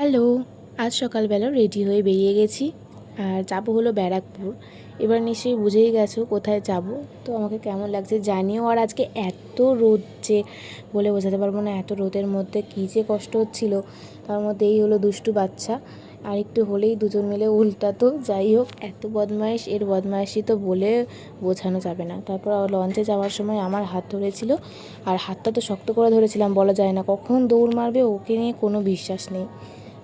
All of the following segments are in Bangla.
হ্যালো, আজ সকালবেলা রেডি হয়ে বেরিয়ে গেছি আর যাবো হলো ব্যারাকপুর। এবার নিশ্চয়ই বুঝেই গেছো কোথায় যাব। তো আমাকে কেমন লাগছে জানিও। আর আজকে এত রোদ যে বলে বোঝাতে পারবো না, এত রোদের মধ্যে কী যে কষ্ট হচ্ছিল। তার মধ্যে এই হলো দুষ্টু বাচ্চা, আর একটু হলেই দুজন মিলে উল্টাতো। যাই হোক, এত বদমাইশ, এর বদমাইশি তো বলে বোঝানো যাবে না। তারপর লঞ্চে যাওয়ার সময় আমার হাত ধরেছিল, আর হাতটা তো শক্ত করে ধরেছিলাম, বলা যায় না কখন দৌড় মারবে ওকে নিয়ে কোনো বিশ্বাস নেই।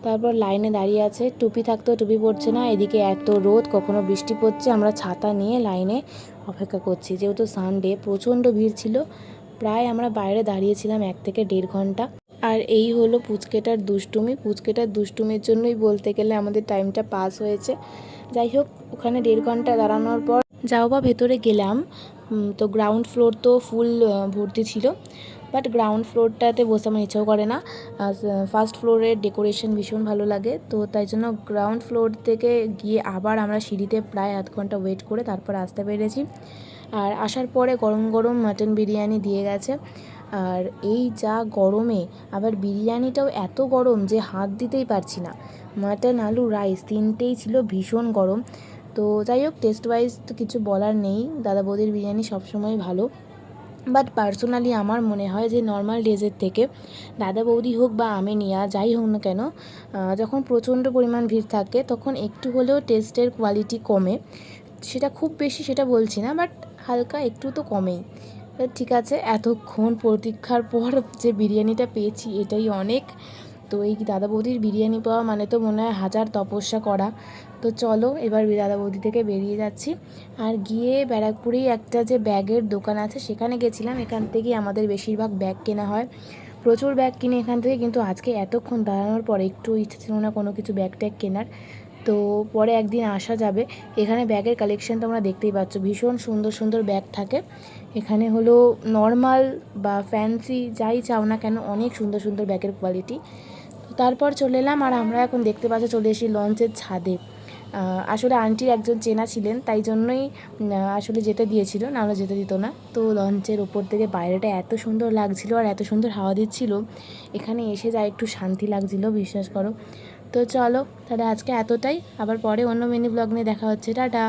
তারপর লাইনে দাঁড়িয়ে আছে, টুপি থাকতেও টুপি পড়ছে না, এদিকে এত রোদ, কখনো বৃষ্টি পড়ছে। আমরা ছাতা নিয়ে লাইনে অপেক্ষা করছি, যেহেতু সানডে প্রচণ্ড ভিড় ছিল। প্রায় আমরা বাইরে দাঁড়িয়েছিলাম 1 থেকে 1.5 ঘন্টা। আর এই হলো পুচকেটার দুষ্টুমি। পুচকেটার দুষ্টুমির জন্যই বলতে গেলে আমাদের টাইমটা পাস হয়েছে। যাই হোক, ওখানে 1.5 ঘন্টা দাঁড়ানোর পর যাও বা ভেতরে গেলাম। তো গ্রাউন্ড ফ্লোর তো ফুল ভর্তি ছিল, বাট গ্রাউন্ড ফ্লোরটাতে বসে আমার ইচ্ছাও করে না। ফার্স্ট ফ্লোরের ডেকোরেশন ভীষণ ভালো লাগে, তো তাই জন্য গ্রাউন্ড ফ্লোর থেকে গিয়ে আবার আমরা সিঁড়িতে প্রায় আধ ঘন্টা ওয়েট করে তারপর আসতে পেরেছি। আর আসার পরে গরম গরম মাটন বিরিয়ানি দিয়ে গেছে। আর এই যা গরমে আবার বিরিয়ানিটাও এত গরম যে হাত দিতেই পারছি না। মাটন, আলু, রাইস তিনটেই ছিল ভীষণ গরম। তো যাই হোক, টেস্ট ওয়াইজ তো কিছু বলার নেই, দাদা বৌদির বিরিয়ানি সবসময় ভালো। বাট পার্সোনালি আমার মনে হয় যে নর্মাল ডেজের থেকে দাদা বৌদি হোক বা আমিনিয়া যাই হোক না কেন, যখন প্রচণ্ড পরিমাণ ভিড় থাকে তখন একটু হলেও টেস্টের কোয়ালিটি কমে। সেটা খুব বেশি সেটা বলছি না, বাট হালকা একটু তো কমেই। ঠিক আছে, এতক্ষণ প্রতীক্ষার পর যে বিরিয়ানিটা পেয়েছি এটাই অনেক। তো এই দাদা বৌদির বিরিয়ানি পাওয়া মানে তো মনে হয় হাজার তপস্যা করা। তো চলো এবার দাদা বৌদি থেকে বেরিয়ে যাচ্ছি। আর গিয়ে ব্যারাকপুরেই একটা যে ব্যাগের দোকান আছে সেখানে গেছিলাম। এখান থেকেই আমাদের বেশিরভাগ ব্যাগ কেনা হয়, প্রচুর ব্যাগ কিনে এখান থেকে। কিন্তু আজকে এতক্ষণ দাঁড়ানোর পরে একটু ইচ্ছে ছিল না কোনো কিছু ব্যাগ ট্যাগ কেনার। তো পরে একদিন আসা যাবে। এখানে ব্যাগের কালেকশন তোমরা দেখতেই পাচ্ছ, ভীষণ সুন্দর সুন্দর ব্যাগ থাকে এখানে। হলো নর্মাল বা ফ্যান্সি যাই চাও না কেন, অনেক সুন্দর সুন্দর ব্যাগের কোয়ালিটি। তারপর চলে এলাম, আর আমরা এখন দেখতে পাচ্ছি চলে এসেছি লঞ্চের ছাদে। আসলে আন্টির একজন চেনা ছিলেন, তাই জন্যই আসলে যেতে দিয়েছিল, নাহলে যেতে দিত না। তো লঞ্চের ওপর থেকে বাইরেটা এত সুন্দর লাগছিল আর এত সুন্দর হাওয়া দিচ্ছিল, এখানে এসে যা একটু শান্তি লাগছিল, বিশ্বাস করো। তো চলো তাহলে আজকে এতটাই, আবার পরে অন্য মিনি ব্লগ নিয়ে দেখা হচ্ছে। টাটা।